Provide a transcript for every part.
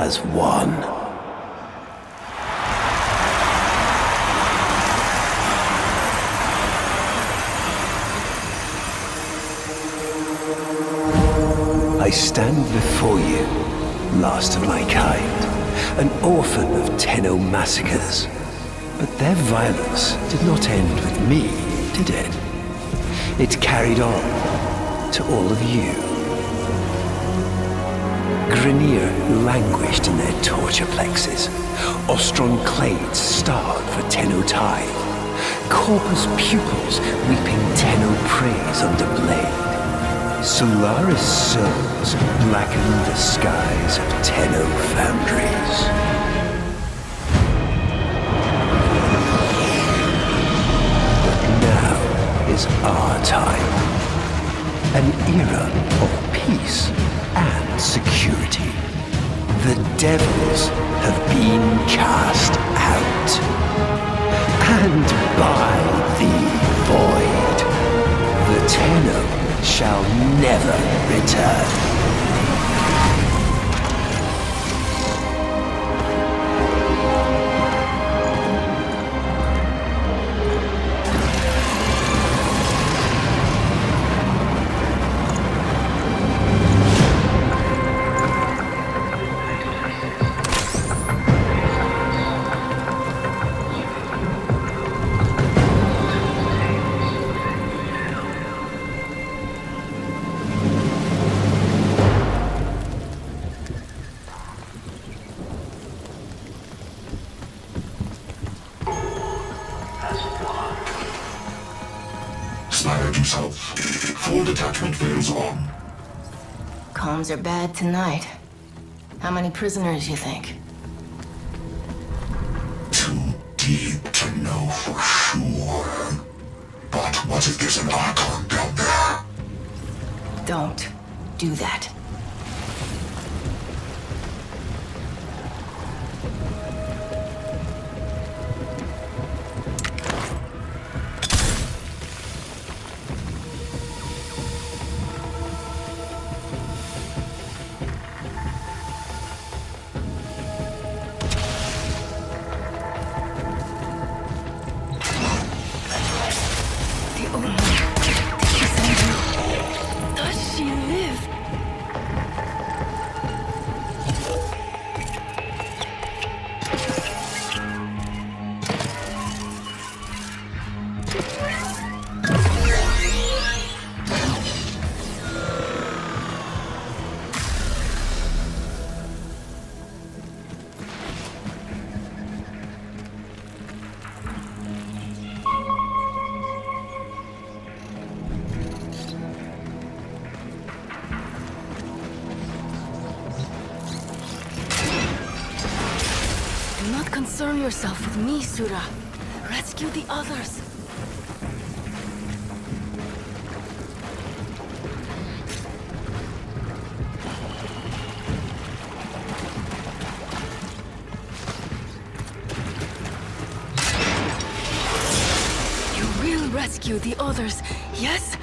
has won. I stand before you, last of my kind, an orphan of Tenno massacres. But their violence did not end with me, did it? It carried on to all of you. Grineer languished in their torture plexes. Ostron clades starved for Tenno tithe. Corpus pupils weeping Tenno praise under blade. Solaris souls blackened the skies of Tenno foundries. Now is our time. An era of peace and security. The devils have been cast out. And by the void, the Tenno shall never return. Full detachment fails on. Comms are bad tonight. How many prisoners, you think? Too deep to know for sure. But what if there's an Archon down there? Don't do that. Concern yourself with me, Sura. Rescue the others. You will rescue the others, yes?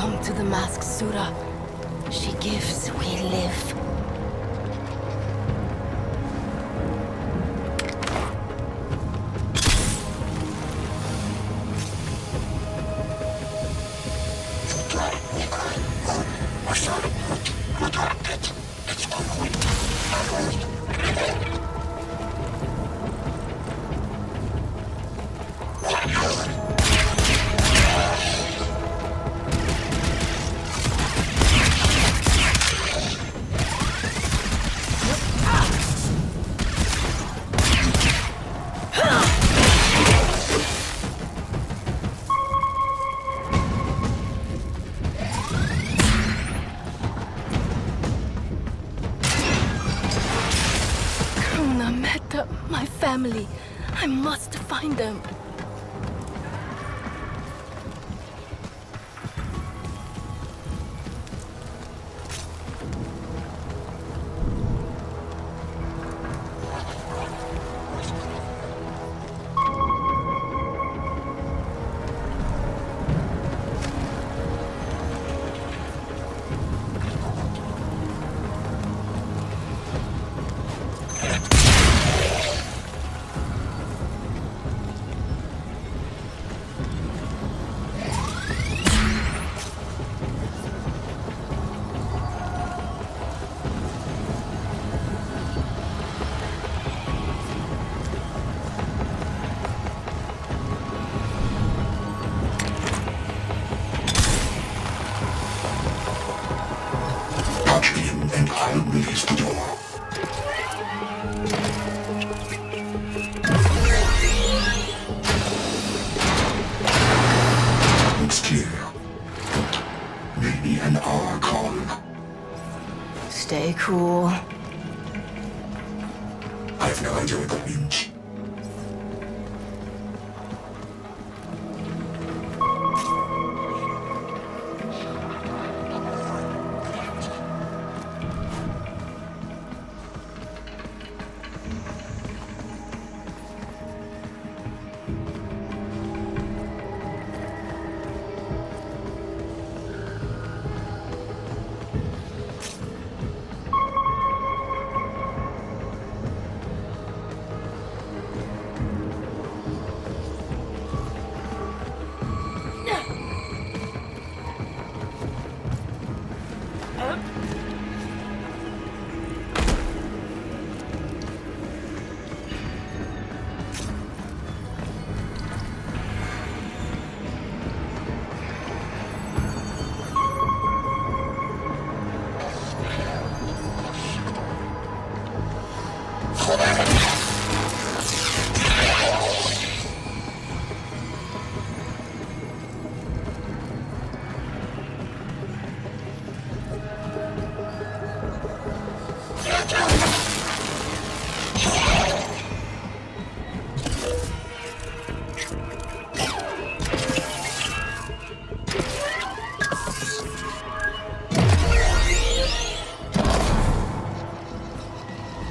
Come to the mask, Sura. She gives, we live. My family. I must find them. I'll release the door. Looks clear. Maybe an Archon. Stay cool. I have no idea what that means.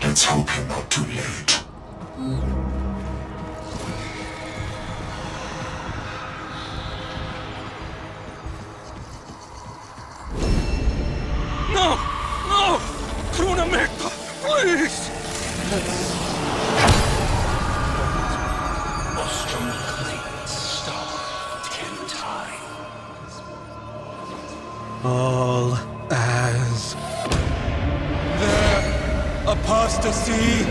Let's hope you're not too late. No! No! Krunamekta, please! Ostrom plates star 10 times. All as their apostasy.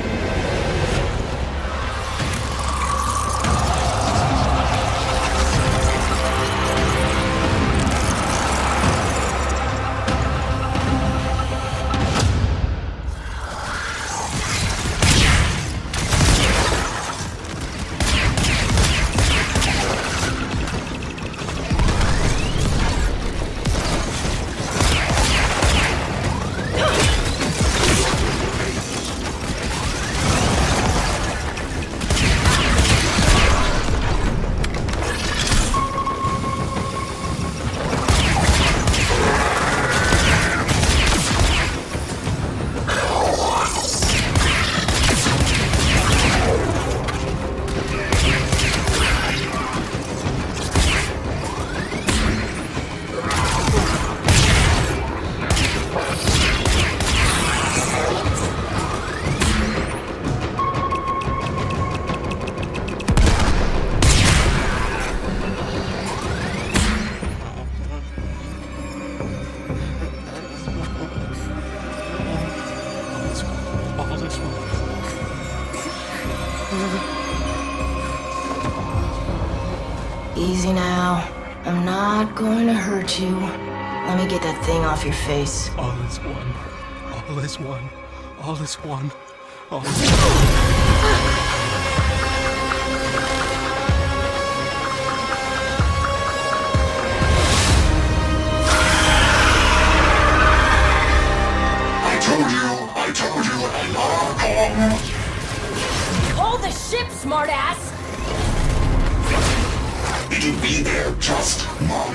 Easy now. I'm not going to hurt you. Let me get that thing off your face. All is one. All is one. All is one. All is one. I told you, alarm come. Hold the ship, smartass! It'll be there, just Mom.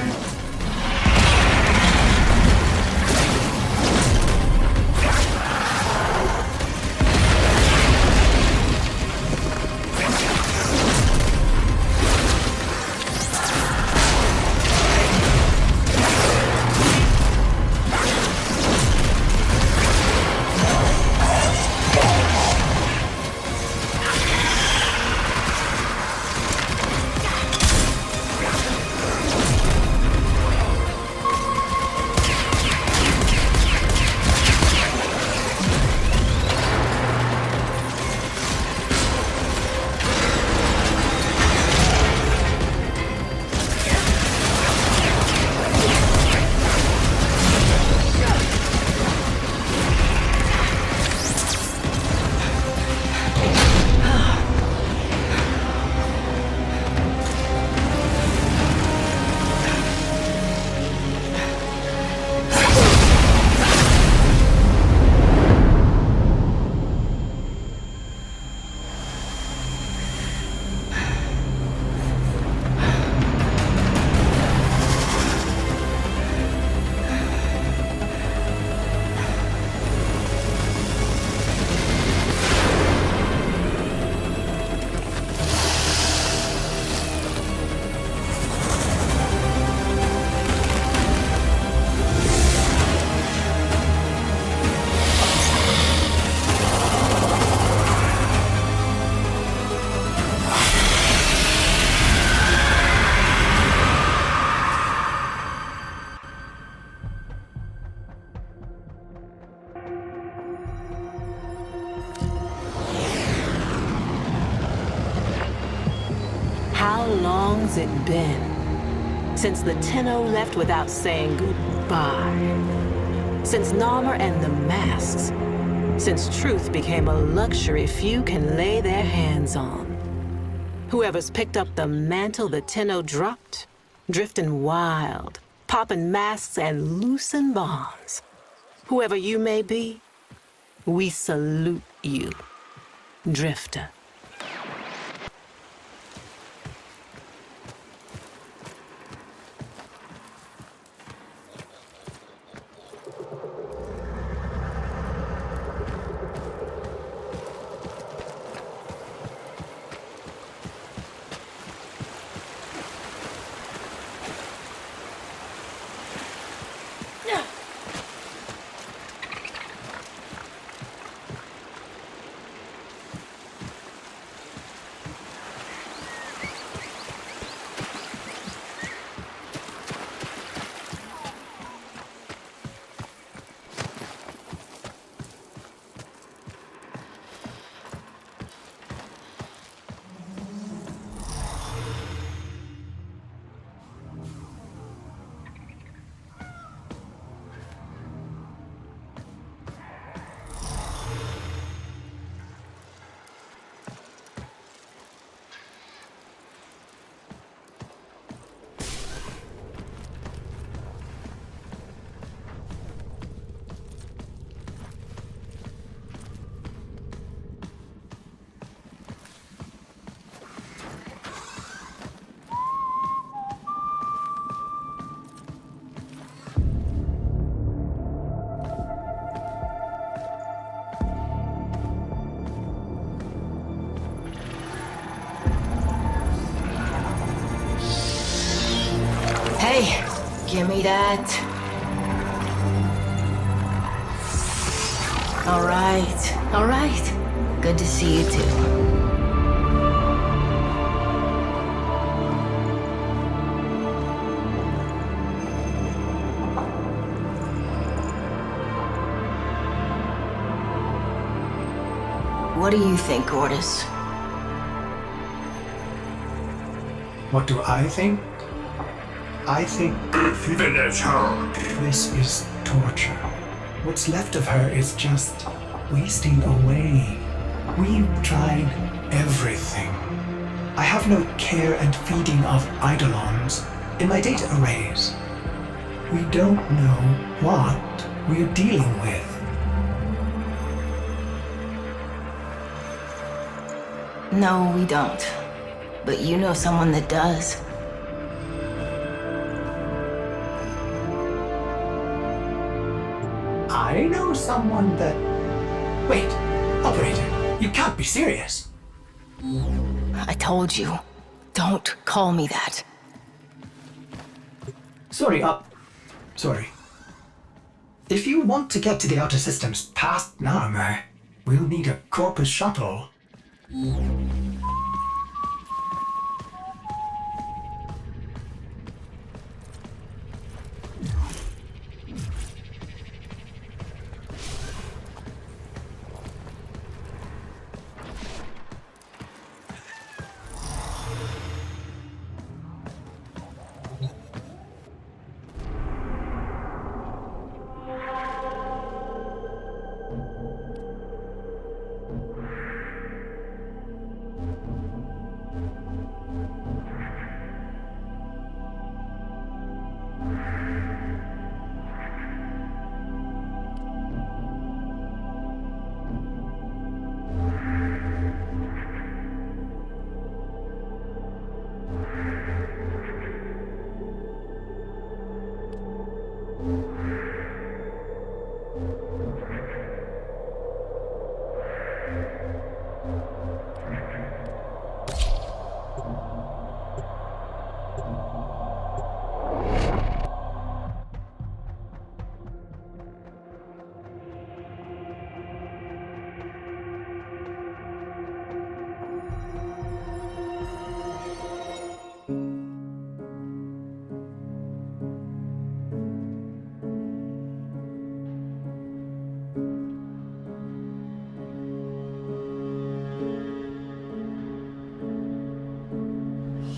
How long's it been since the Tenno left without saying goodbye? Since Narmer and the masks? Since truth became a luxury few can lay their hands on? Whoever's picked up the mantle the Tenno dropped, drifting wild, popping masks and loosing bonds. Whoever you may be, we salute you, Drifter. Hey, give me that. All right. Good to see you too. What do you think, Gortys? What do I think? I think Finish her. this is torture. What's left of her is just wasting away. We've tried everything. I have no care and feeding of eidolons in my data arrays. We don't know what we're dealing with. No, we don't. But you know someone that does. I know someone that... Wait, operator, you can't be serious. I told you. Don't call me that. Sorry. If you want to get to the outer systems past Narmer, we'll need a Corpus shuttle.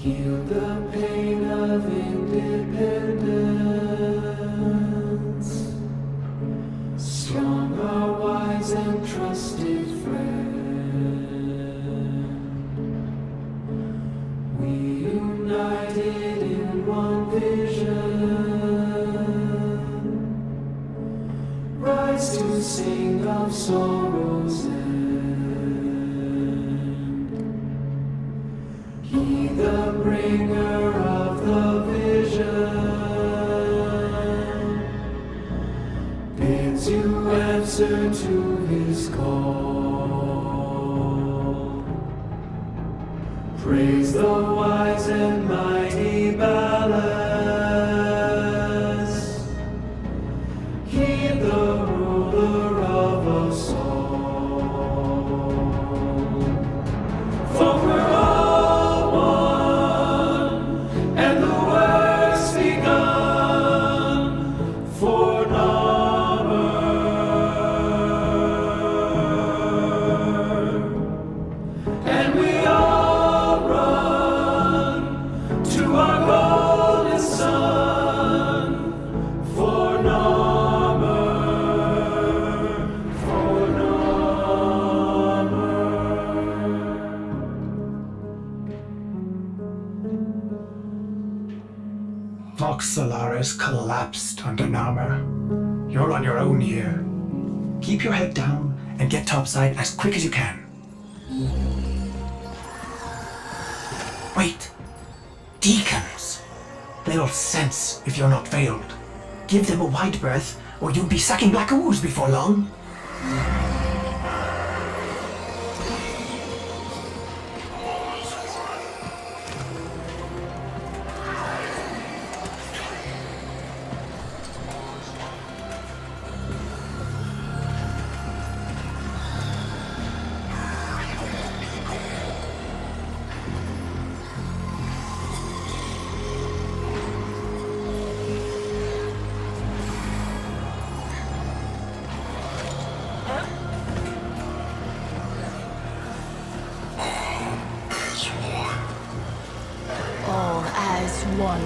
Heal the pain of independence. Strong our wise and trusted friend. We united in one vision. Rise to sing of sorrows end. He the bringer of the vision bids you answer to his call. Praise the wise and mighty Ballas. Heed the ruler of us all. For we're all one, and the work's begun for Narmer. And we all run to our golden sun for Narmer, for Narmer. Vox Solaris collapsed under Narmer. You're on your own here. Keep your head down and get topside as quick as you can. Wait. Deacons. They'll sense if you're not veiled. Give them a wide berth, or you'll be sucking black ooze before long. one.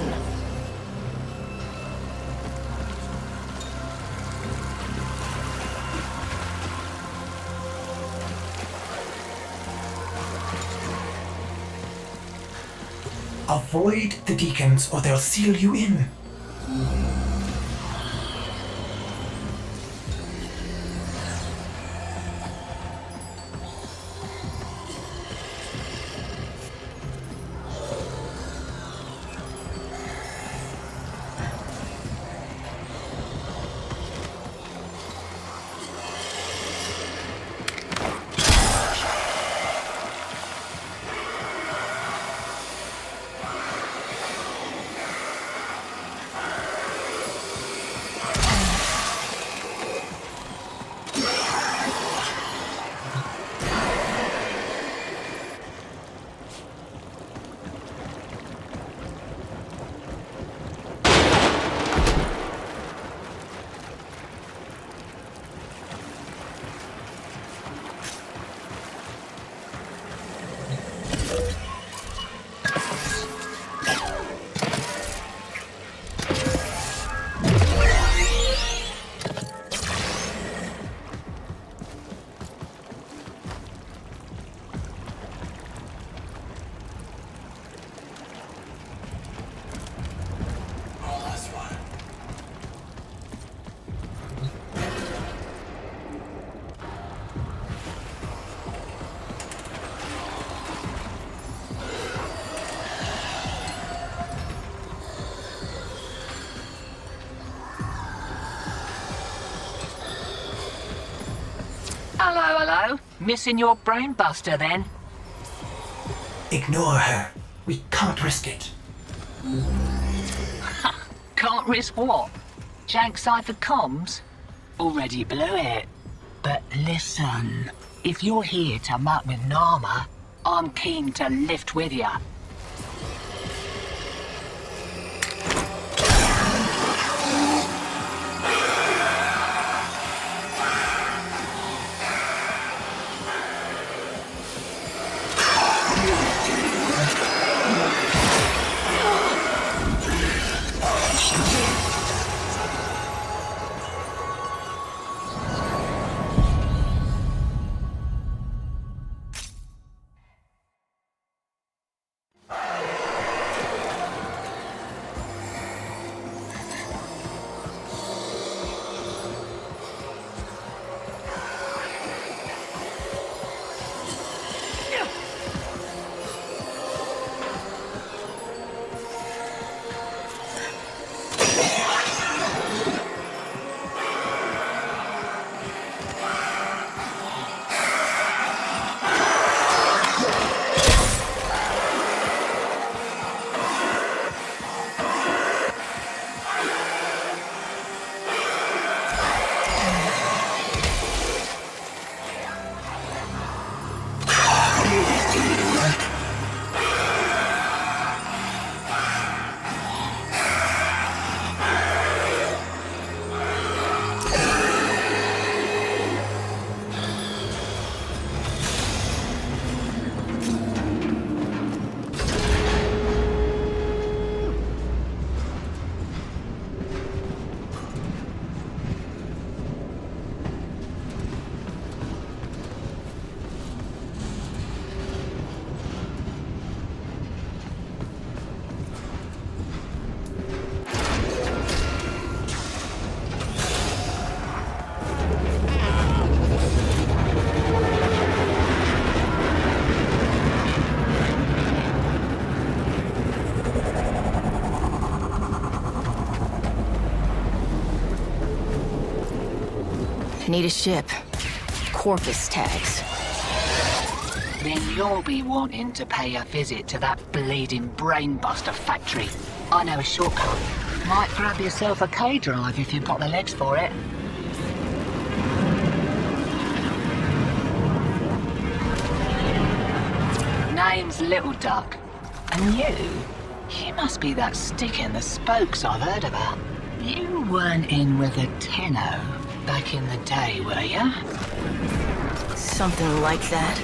Avoid the deacons or they'll seal you in. Hello? Missing your brain buster then? Ignore her. We can't risk it. Can't risk what? Jank cipher comms? Already blew it. But listen, if you're here to muck with Nama, I'm keen to lift with ya. Need a ship. Corpus tags. Then you'll be wanting to pay a visit to that bleeding brainbuster factory. I know a shortcut. Might grab yourself a K-drive if you've got the legs for it. Name's Little Duck. And you must be that stick in the spokes I've heard about. You weren't in with a tenno back in the day, were ya? Something like that.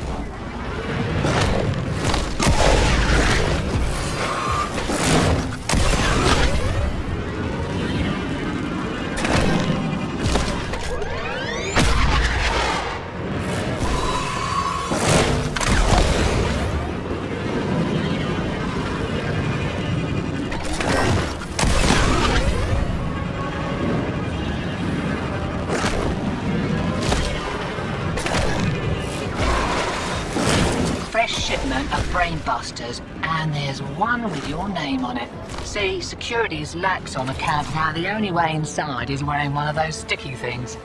busters, and there's one with your name on it. See, security's lax on account now. The only way inside is wearing one of those sticky things.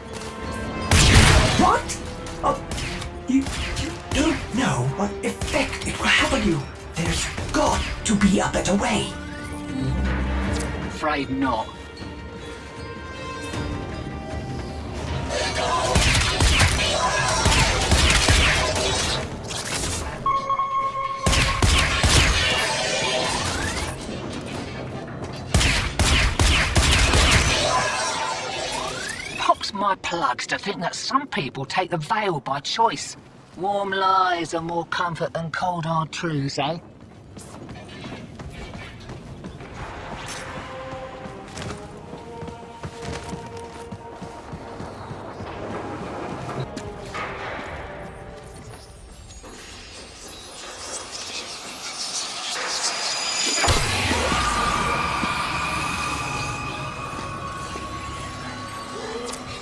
What? Oh, you don't know what effect it will have on you. There's got to be a better way. Afraid not. Pops my plugs to think that some people take the veil by choice. Warm lies are more comfort than cold hard truths, eh?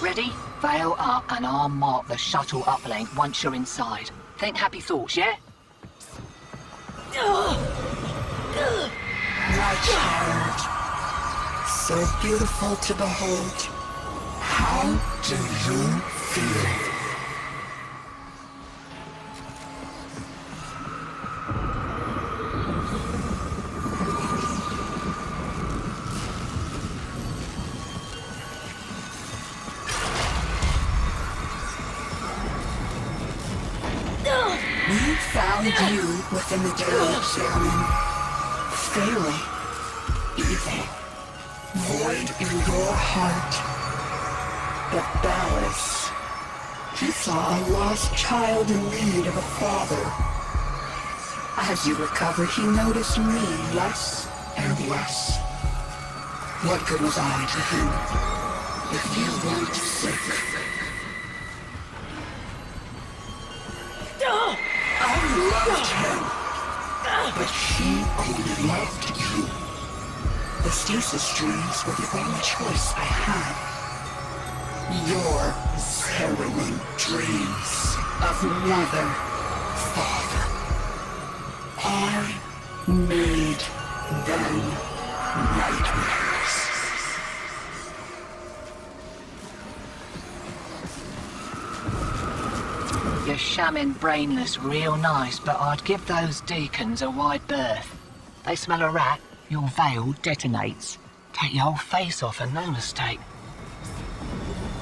Ready? Veil up and I'll mark the shuttle uplink once you're inside. Think happy thoughts, yeah? My child, so beautiful to behold. How do you feel? We found you within the della, Shaman. Failing, evil, void in your heart. But Ballas, he saw a lost child in need of a father. As you recovered, he noticed me less and less. What good was I to him if you weren't sick? I loved him, but he only loved you. The stasis streams were the only choice I had. Your harrowing dreams of mother, father. I made them nightmares. You're shamming brainless real nice, but I'd give those deacons a wide berth. They smell a rat, your veil detonates. Take your whole face off and no mistake.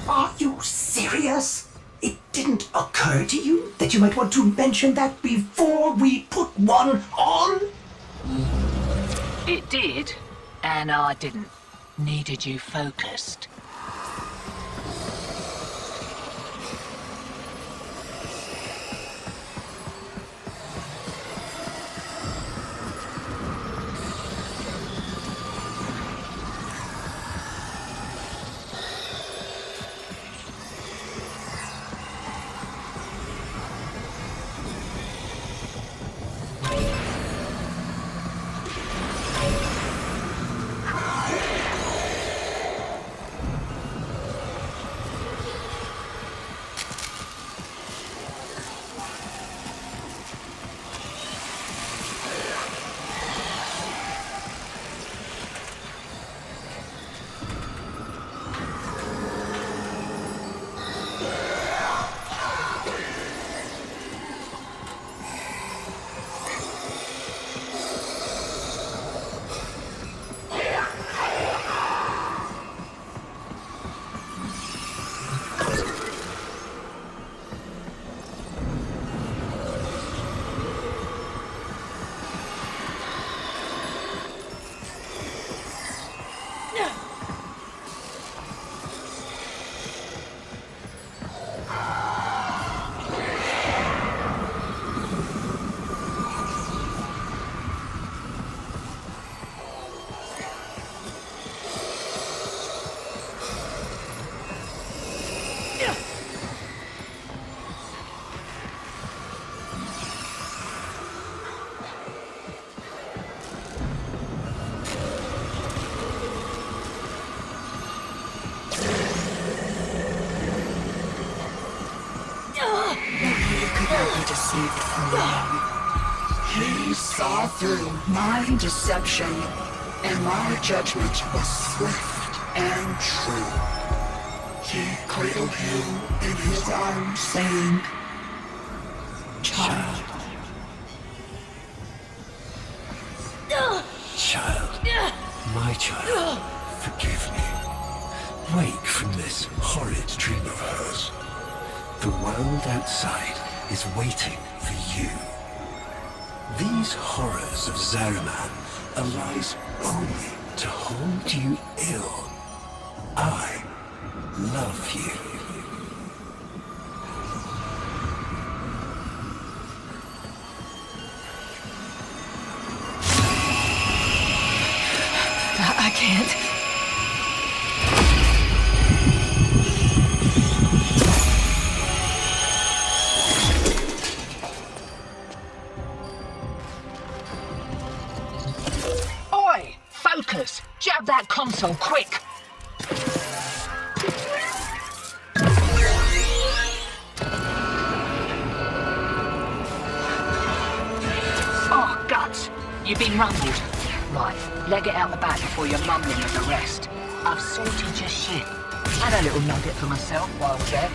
Are you serious? It didn't occur to you that you might want to mention that before we put one on? It did, and I didn't. Needed you focused. He saw through my deception, and my judgment was swift and true. He cradled you in his arms, saying, "Child." Child, my child, forgive me. Wake from this horrid dream of hers. The world outside is waiting for you. These horrors of Zariman are lies only to hold you ill. I love you. I can't. Oi! Focus! Jab that console, quick! Oh, guts! You've been rumbled. Right, leg it out the back before you're mumbling with the rest. I've sorted your shit. Had a little nugget for myself while I was there.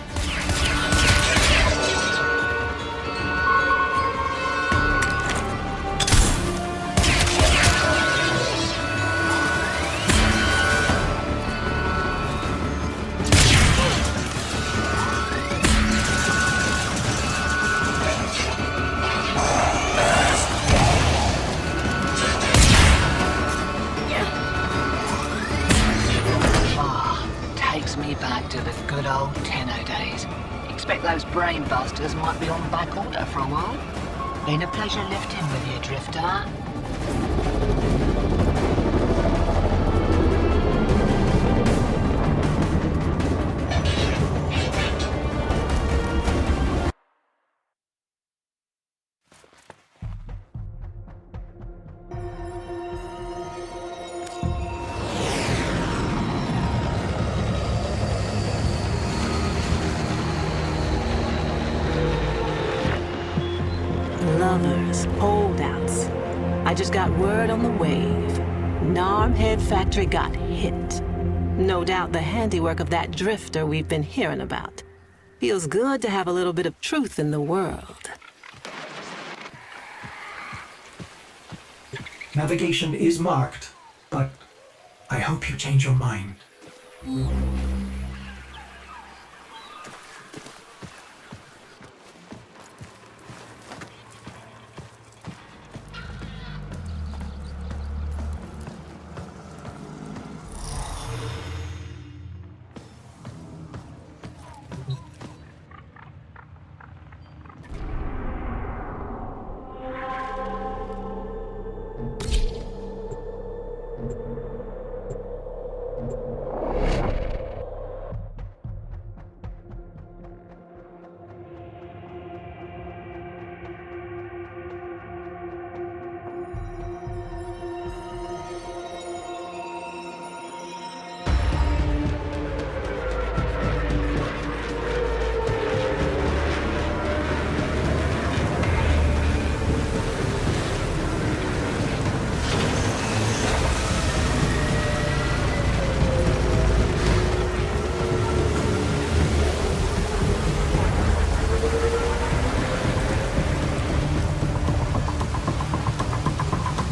Takes me back to the good old Tenno days. Expect those brain busters might be on back order for a while. Been a pleasure lifting with you, Drifter. Lovers, holdouts. I just got word on the wave. Narmhead Factory got hit. No doubt the handiwork of that drifter we've been hearing about. Feels good to have a little bit of truth in the world. Navigation is marked, but I hope you change your mind.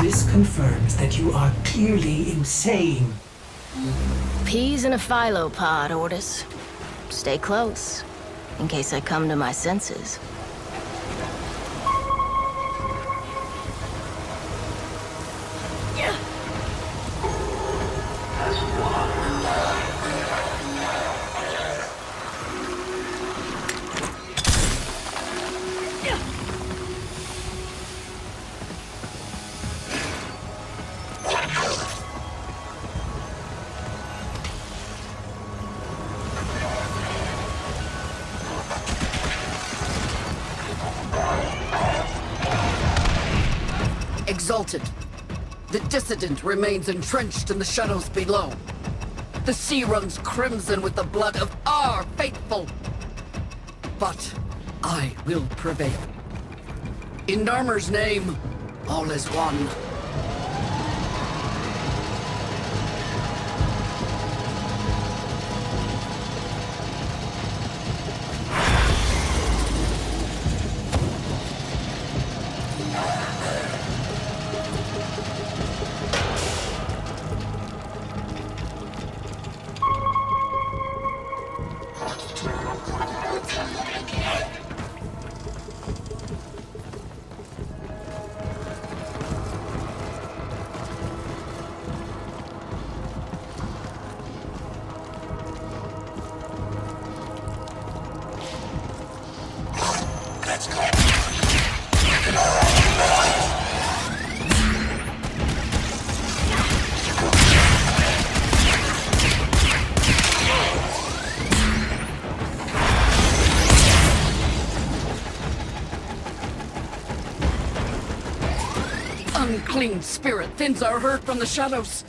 This confirms that you are clearly insane. Peas in a phyllo pod, Ordis. Stay close, in case I come to my senses. Exalted. The dissident remains entrenched in the shadows below. The sea runs crimson with the blood of our faithful. But I will prevail. In Narmer's name, All is one. Unclean spirit thins our herd from the shadows.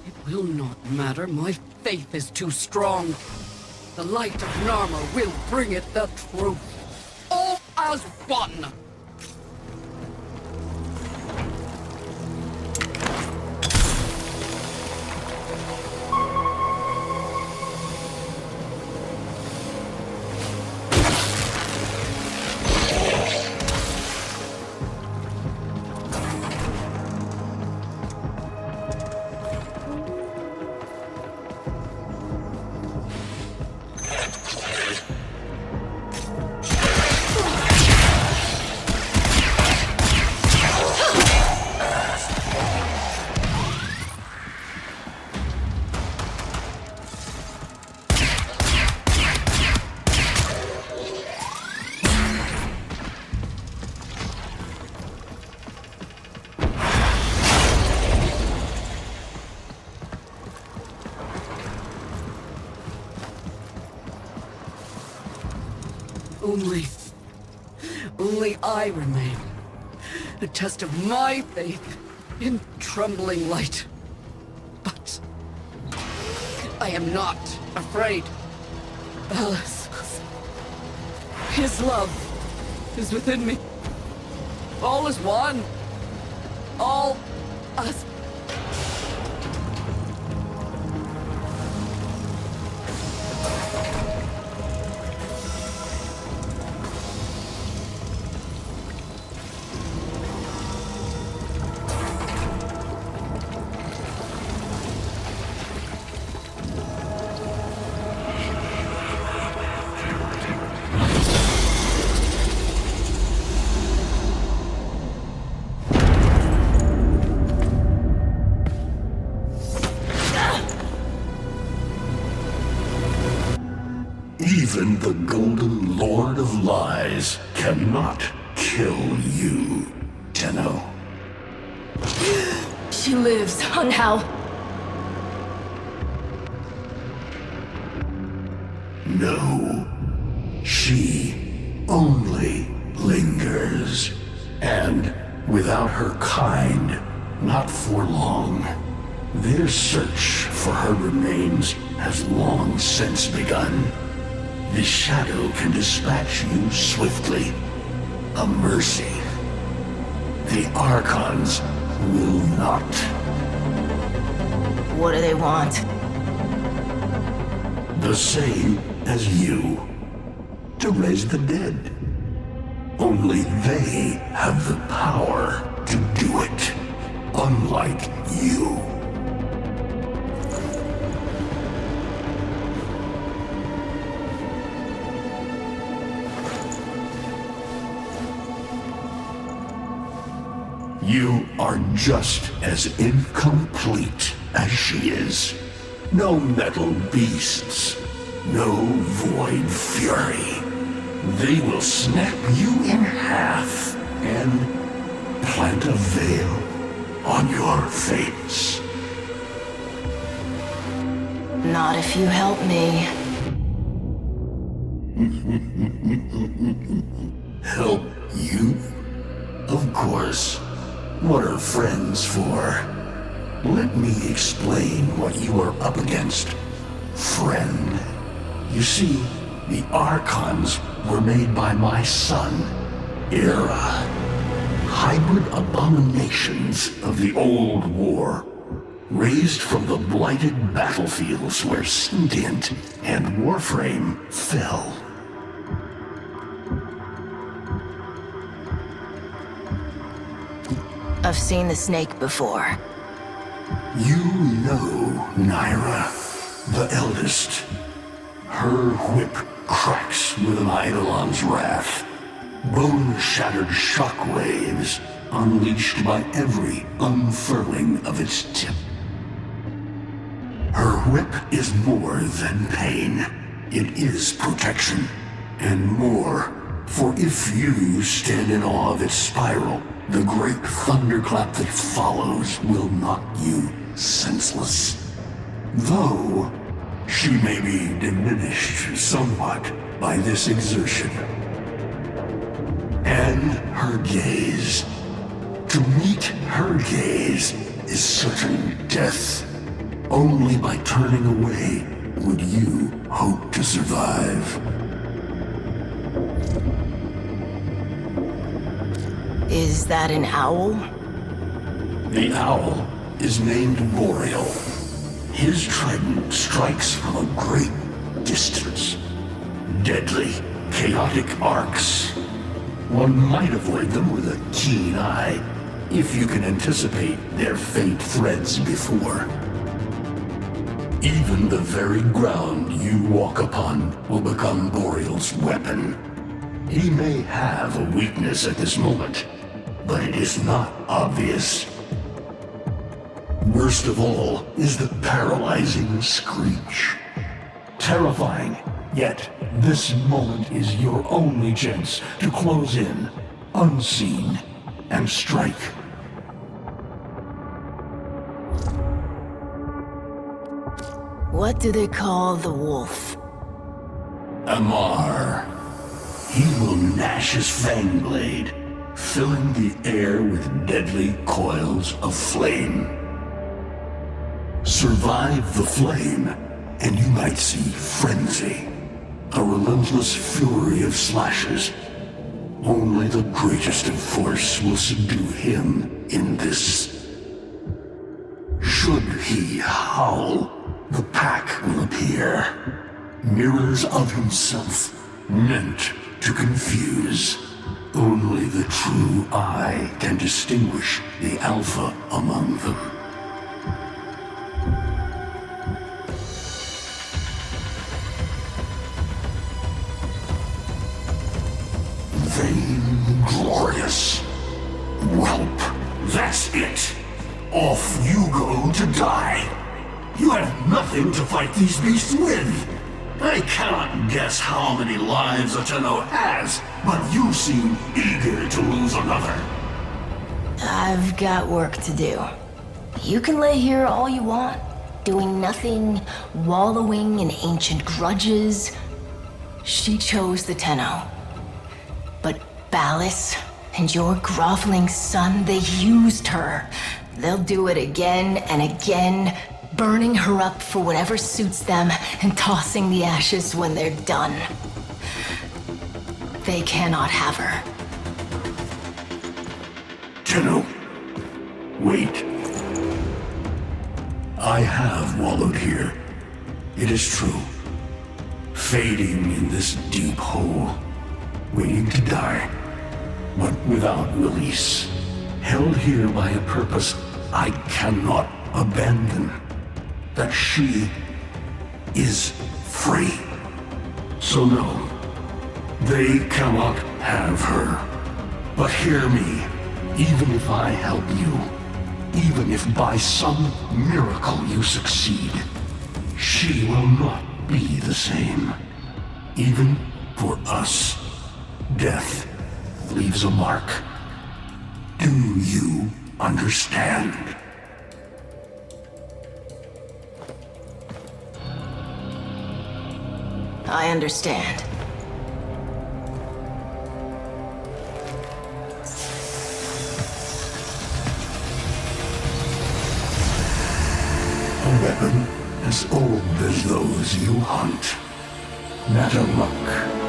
It will not matter. My faith is too strong. The light of Narma will bring it the truth. All as one. Only I remain. A test of my faith in trembling light. But I am not afraid. Ballas, his love is within me. All is one. All as Even the Golden Lord of Lies cannot kill you, Tenno. She lives, on how? No. She only lingers. And without her kind, not for long. Their search for her remains has long since begun. The shadow can dispatch you swiftly. A mercy. The Archons will not. What do they want? The same as you. To raise the dead. Only they have the power to do it. Unlike you. You are just as incomplete as she is. No metal beasts, no void fury. They will snap you in half and plant a veil on your face. Not if you help me. Help you? Of course. What are friends for? Let me explain what you are up against, friend. You see, the Archons were made by my son, Era. hybrid abominations of the old war, raised from the blighted battlefields where Sentient and Warframe fell. I've seen the snake before. You know Naira, the eldest. Her whip cracks with an Eidolon's wrath. Bone-shattered shockwaves unleashed by every unfurling of its tip. Her whip is more than pain. It is protection, and more. For if you stand in awe of its spiral, the great thunderclap that follows will knock you senseless. Though, she may be diminished somewhat by this exertion. And her gaze. To meet her gaze is certain death. Only by turning away would you hope to survive. Is that an owl? The owl is named Boreal. His trident strikes from a great distance. Deadly, chaotic arcs. One might avoid them with a keen eye, if you can anticipate their faint threads before. Even the very ground you walk upon will become Boreal's weapon. He may have a weakness at this moment, but it is not obvious. Worst of all is the paralyzing screech. Terrifying, yet this moment is your only chance to close in, unseen, and strike. What do they call the wolf? Amar. He will gnash his fang blade, filling the air with deadly coils of flame. Survive the flame, and you might see frenzy, a relentless fury of slashes. Only the greatest of force will subdue him in this. Should he howl, the pack will appear. Mirrors of himself, meant to confuse. Only the true eye can distinguish the alpha among them. Vainglorious. Whelp, that's it. Off you go to die. You have nothing to fight these beasts with. I cannot guess how many lives a Tenno has, but you seem eager to lose another. I've got work to do. You can lay here all you want, doing nothing, wallowing in ancient grudges. She chose the Tenno. But Ballas and your groveling son, they used her. They'll do it again and again, burning her up for whatever suits them and tossing the ashes when they're done. They cannot have her. Tenno, wait. I have wallowed here. It is true. Fading in this deep hole, waiting to die, but without release. Held here by a purpose I cannot abandon. That she is free. So no, they cannot have her. But hear me, even if I help you, even if by some miracle you succeed, she will not be the same. Even for us, death leaves a mark. Do you understand? I understand. A weapon as old as those you hunt. Nataruk.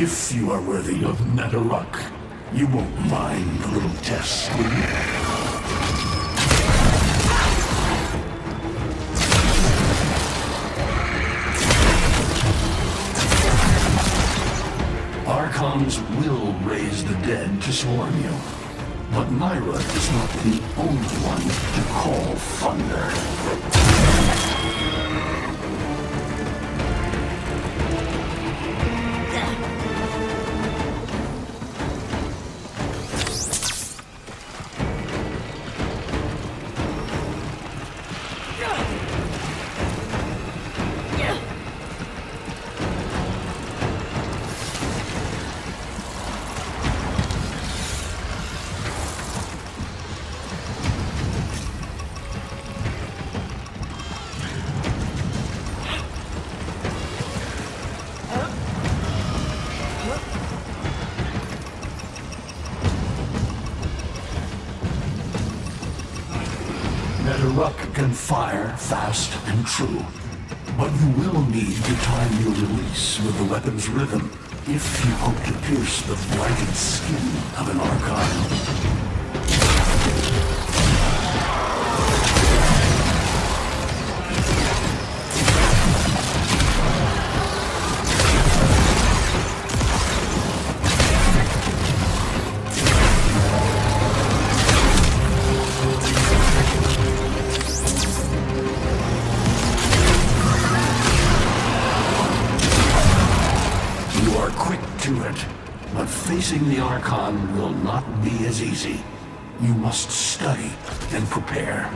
If you are worthy of Netherruck, you won't mind a little test, will you? Archons will raise the dead to swarm you. But Myra is not the only one to call thunder. Netherruck can fire fast and true, but you will need to time your release with the weapon's rhythm if you hope to pierce the blighted skin of an Archon. But facing the Archon will not be as easy. You must study and prepare.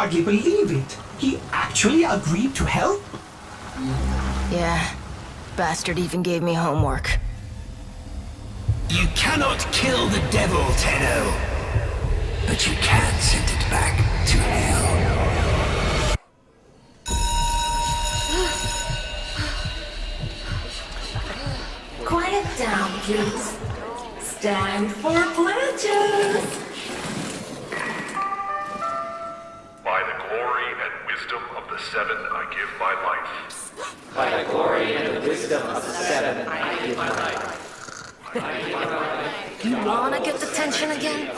hardly believe it. He actually agreed to help? Yeah. Bastard even gave me homework. You cannot kill the devil, Tenno. But you can send it back to hell. Quiet down, please. Stand for pledges. By the glory and wisdom of the Seven, I give my life. By the glory and the wisdom of the Seven, I give my life. You wanna get the tension again?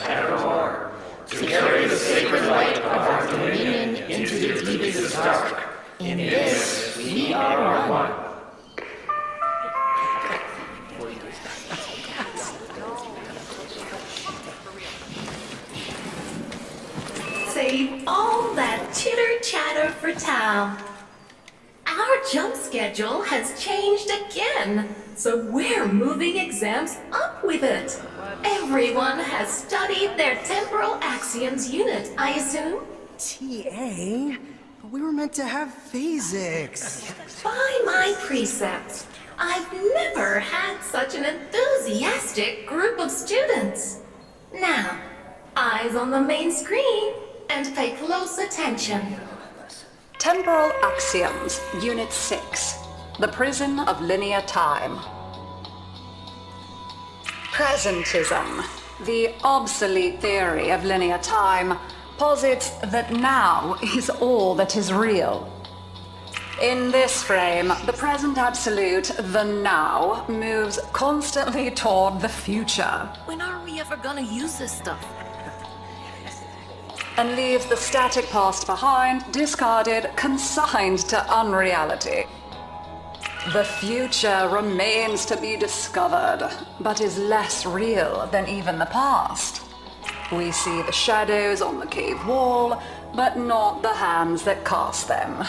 Evermore, to carry the sacred light of our dominion into the deepest dark. In this, we are one. Save all that chitter-chatter for Tao. Our jump schedule has changed again, so we're moving exams up with it. Everyone has studied their temporal axioms unit, I assume? TA? But we were meant to have physics. By my precepts, I've never had such an enthusiastic group of students. Now, eyes on the main screen and pay close attention. Temporal Axioms, Unit 6. The Prison of Linear Time. Presentism, the obsolete theory of linear time, posits that now is all that is real. In this frame, the present absolute, the now, moves constantly toward the future. When are we ever gonna use this stuff? And leaves the static past behind, discarded, consigned to unreality. The future remains to be discovered, but is less real than even the past. We see the shadows on the cave wall, but not the hands that cast them.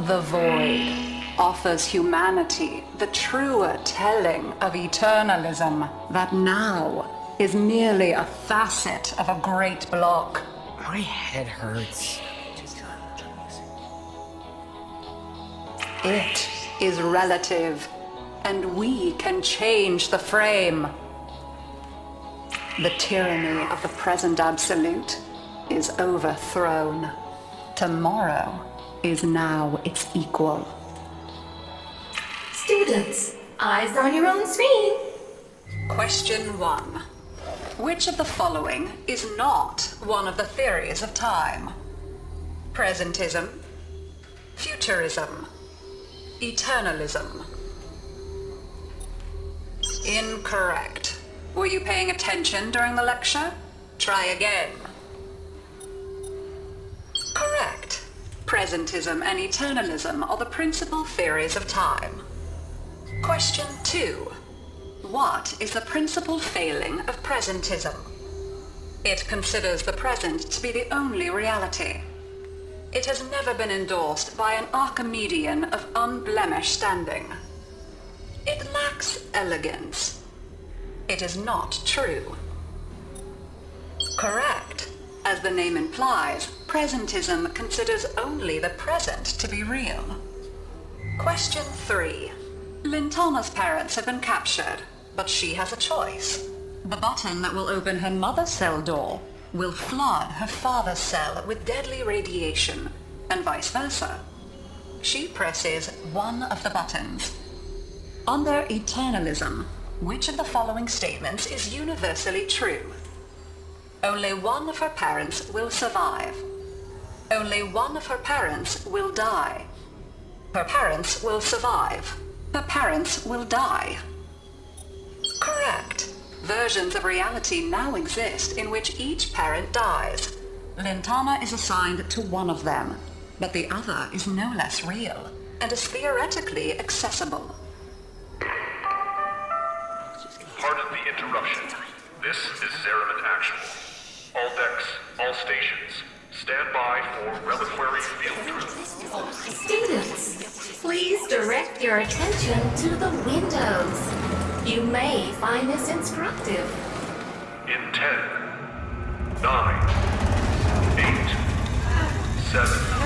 The void offers humanity the truer telling of eternalism, that now is merely a facet of a great block. My head hurts. It is relative, and we can change the frame. The tyranny of the present absolute is overthrown. Tomorrow is now its equal. Students, eyes on your own screen. Question 1. Which of the following is not one of the theories of time? Presentism, futurism, eternalism. Incorrect. Were you paying attention during the lecture? Try again. Correct. Presentism and eternalism are the principal theories of time. Question 2. What is the principal failing of presentism? It considers the present to be the only reality. It has never been endorsed by an Archimedean of unblemished standing. It lacks elegance. It is not true. Correct. As the name implies, presentism considers only the present to be real. Question 3. Lintana's parents have been captured, but she has a choice. The button that will open her mother's cell door will flood her father's cell with deadly radiation, and vice versa. She presses one of the buttons. Under eternalism, which of the following statements is universally true? Only one of her parents will survive. Only one of her parents will die. Her parents will survive. Her parents will die. Correct. Versions of reality now exist in which each parent dies. Lintana is assigned to one of them, but the other is no less real and is theoretically accessible. Pardon the interruption. This is Zeraman Actual. All decks, all stations, stand by for reliquary field drill. Students, please direct your attention to the windows. You may find this instructive. In 9, 8, 7,